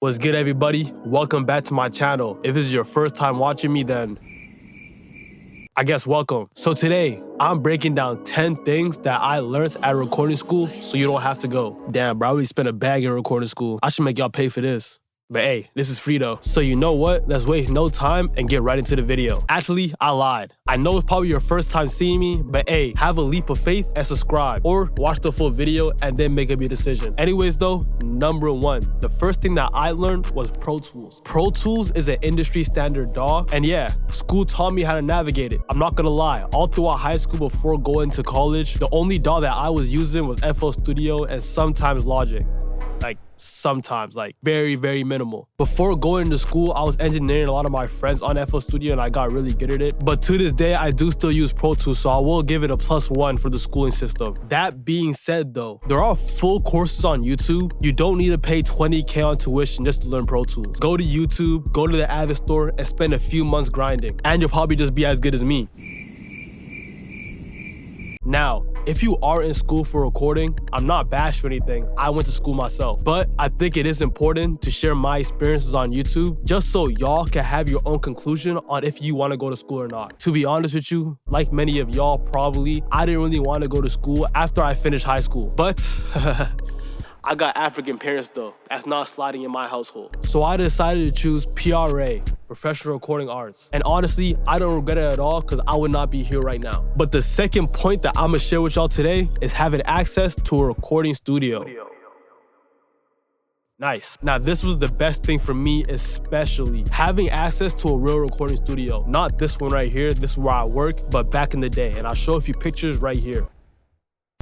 What's good, everybody? Welcome back to my channel. If this is your first time watching me, then I guess welcome. So today, I'm breaking down 10 things that I learned at recording school so you don't have to go. Damn, bro, I really spent a bag in recording school. I should make y'all pay for this. But hey, this is free though. So you know what? Let's waste no time and get right into the video. Actually, I lied. I know it's probably your first time seeing me, but hey, have a leap of faith and subscribe. Or watch the full video and then make up your decision. Anyways though, number one, the first thing that I learned was Pro Tools. Pro Tools is an industry standard DAW, and yeah, school taught me how to navigate it. I'm not gonna lie, all throughout high school before going to college, the only DAW that I was using was FL Studio and sometimes Logic. Sometimes, very, very minimal. Before going to school, I was engineering a lot of my friends on FL Studio and I got really good at it. But to this day, I do still use Pro Tools, so I will give it a +1 for the schooling system. That being said though, there are full courses on YouTube. You don't need to pay $20K on tuition just to learn Pro Tools. Go to YouTube, go to the Avid store, and spend a few months grinding. And you'll probably just be as good as me. Now, if you are in school for recording, I'm not bashed or anything. I went to school myself. But I think it is important to share my experiences on YouTube just so y'all can have your own conclusion on if you want to go to school or not. To be honest with you, like many of y'all probably, I didn't really want to go to school after I finished high school. But I got African parents though. That's not sliding in my household. So I decided to choose PRA, Professional Recording Arts. And honestly, I don't regret it at all because I would not be here right now. But the second point that I'm gonna share with y'all today is having access to a recording studio. Nice. Now, this was the best thing for me, especially having access to a real recording studio. Not this one right here, this is where I work, but back in the day. And I'll show a few pictures right here.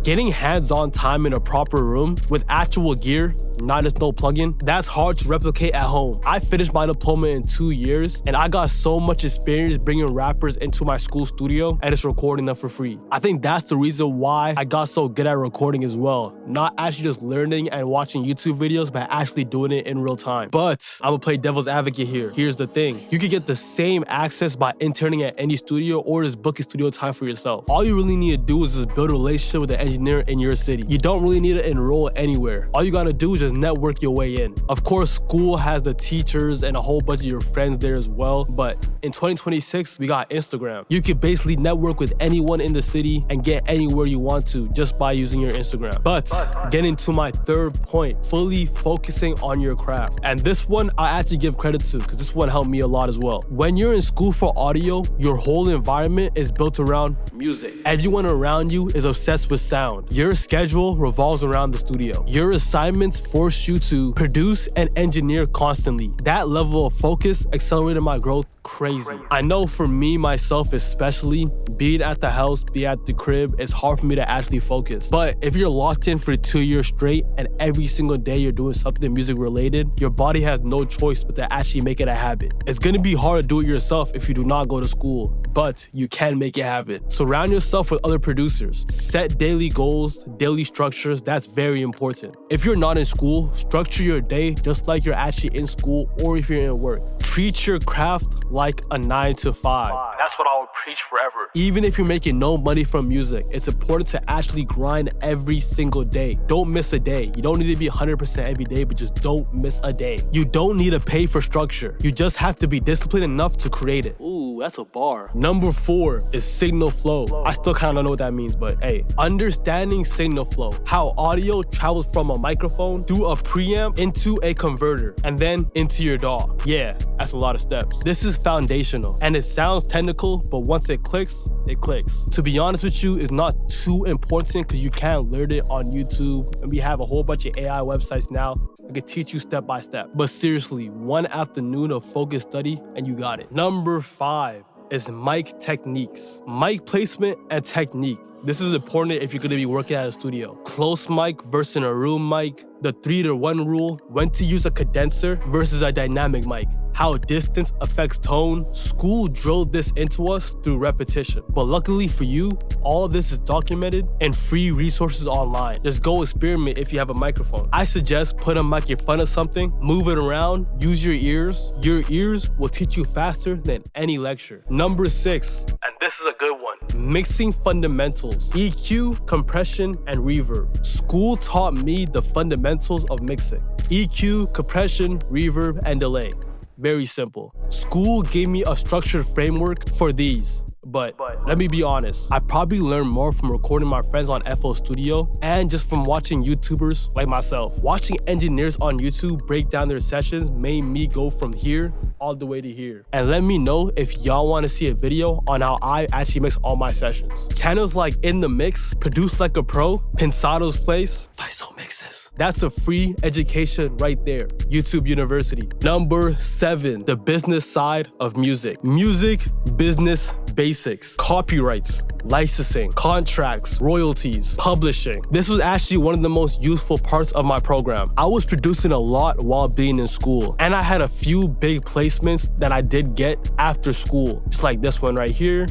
Getting hands-on time in a proper room with actual gear, not just no plugin, that's hard to replicate at home. I finished my diploma in 2 years and I got so much experience bringing rappers into my school studio and just recording them for free. I think that's the reason why I got so good at recording as well. Not actually just learning and watching YouTube videos, but actually doing it in real time. But I'm gonna play devil's advocate here. Here's the thing. You can get the same access by interning at any studio or just booking studio time for yourself. All you really need to do is just build a relationship with the engineer in your city. You don't really need to enroll anywhere. All you gotta do is just network your way in. Of course, school has the teachers and a whole bunch of your friends there as well, but in 2026, we got Instagram. You can basically network with anyone in the city and get anywhere you want to just by using your Instagram. But getting to my third point, fully focusing on your craft. And this one, I actually give credit to because this one helped me a lot as well. When you're in school for audio, your whole environment is built around music. Everyone around you is obsessed with sound. Your schedule revolves around the studio. Your assignments force you to produce and engineer constantly. That level of focus accelerated my growth crazy. I know for me, myself especially, being at the house, being at the crib, it's hard for me to actually focus. But if you're locked in for 2 years straight and every single day you're doing something music related, your body has no choice but to actually make it a habit. It's gonna be hard to do it yourself if you do not go to school, but you can make it happen. Surround yourself with other producers. Set daily goals, daily structures, that's very important. If you're not in school, structure your day just like you're actually in school or if you're in work. Treat your craft like a 9 to 5. That's what I would preach forever. Even if you're making no money from music, it's important to actually grind every single day. Don't miss a day. You don't need to be 100% every day, but just don't miss a day. You don't need to pay for structure. You just have to be disciplined enough to create it. Ooh, that's a bar. Number 4 is signal flow. I still kind of don't know what that means, but hey, understanding signal flow, how audio travels from a microphone through a preamp into a converter and then into your DAW. Yeah, that's a lot of steps. This is foundational and it sounds technical, but once it clicks, it clicks. To be honest with you, it's not too important because you can learn it on YouTube and we have a whole bunch of AI websites now that can teach you step by step. But seriously, one afternoon of focused study and you got it. Number 5 is mic techniques. Mic placement and technique. This is important if you're gonna be working at a studio. Close mic versus a room mic, the 3-to-1 rule, when to use a condenser versus a dynamic mic, how distance affects tone. School drilled this into us through repetition. But luckily for you, all of this is documented and free resources online. Just go experiment if you have a microphone. I suggest put a mic in front of something, move it around, use your ears. Your ears will teach you faster than any lecture. Number 6, and this is a good one, mixing fundamentals, EQ, compression, and reverb. School taught me the fundamentals of mixing. EQ, compression, reverb, and delay. Very simple. School gave me a structured framework for these. But let me be honest, I probably learned more from recording my friends on FL Studio and just from watching YouTubers like myself. Watching engineers on YouTube break down their sessions made me go from here all the way to here. And let me know if y'all want to see a video on how I actually mix all my sessions. Channels like In The Mix, Produce Like a Pro, Pensado's Place, Faisal Mixes. That's a free education right there. YouTube University. Number 7, the business side of music. Music, business, basics, copyrights, licensing, contracts, royalties, publishing. This was actually one of the most useful parts of my program. I was producing a lot while being in school, and I had a few big placements that I did get after school. Just like this one right here,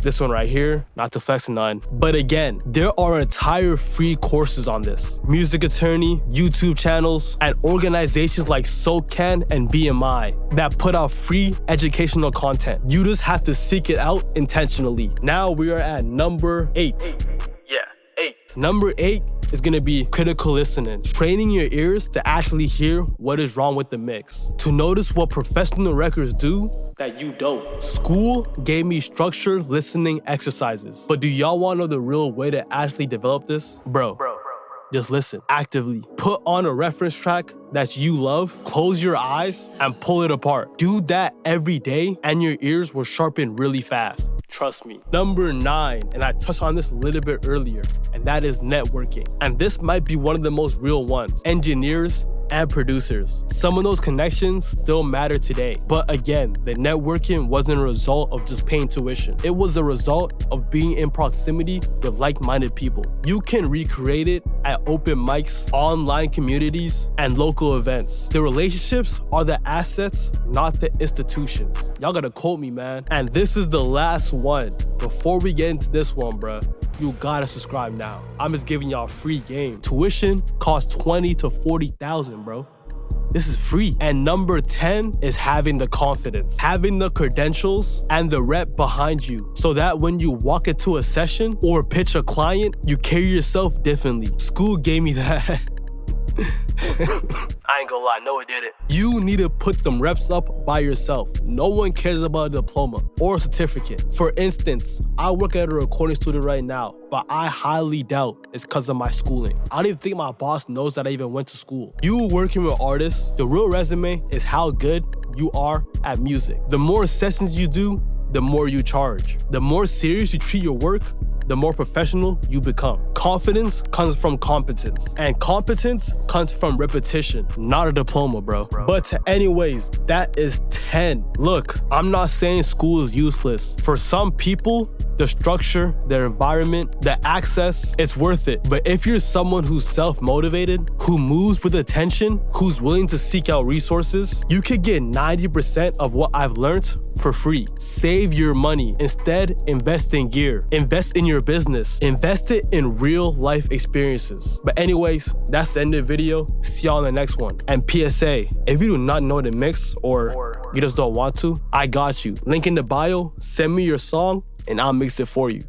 not to flex none. But again, there are entire free courses on this. Music attorney, YouTube channels, and organizations like SoCan and BMI that put out free educational content. You just have to seek it out intentionally. Now we are at number 8. Number 8 is gonna be critical listening. Training your ears to actually hear what is wrong with the mix. To notice what professional records do that you don't. School gave me structured listening exercises. But do y'all wanna know the real way to actually develop this? Bro. Just listen actively. Put on a reference track that you love, close your eyes, and pull it apart. Do that every day, and your ears will sharpen really fast. Trust me. Number 9, and I touched on this a little bit earlier, and that is networking. And this might be one of the most real ones. Engineers and producers. Some of those connections still matter today. But again, the networking wasn't a result of just paying tuition. It was a result of being in proximity with like-minded people. You can recreate it at open mics, online communities, and local events. The relationships are the assets, not the institutions. Y'all gotta quote me, man. And this is the last one. Before we get into this one, bruh, you gotta subscribe now. I'm just giving y'all free game. Tuition costs $20,000 to $40,000, bro. This is free. And number 10 is having the confidence, having the credentials and the rep behind you so that when you walk into a session or pitch a client, you carry yourself differently. School gave me that. I ain't gonna lie, no it didn't. You need to put them reps up by yourself. No one cares about a diploma or a certificate. For instance, I work at a recording studio right now, but I highly doubt it's because of my schooling. I don't even think my boss knows that I even went to school. You working with artists, the real resume is how good you are at music. The more sessions you do, the more you charge. The more serious you treat your work, the more professional you become. Confidence comes from competence, and competence comes from repetition, not a diploma, bro. But anyways, that is 10. Look, I'm not saying school is useless. For some people, the structure, the environment, the access, it's worth it. But if you're someone who's self-motivated, who moves with attention, who's willing to seek out resources, you could get 90% of what I've learned for free. Save your money. Instead, invest in gear. Invest in your business. Invest it in real life experiences. But anyways, that's the end of the video. See y'all in the next one. And PSA, if you do not know the mix or you just don't want to, I got you. Link in the bio, send me your song, and I'll mix it for you.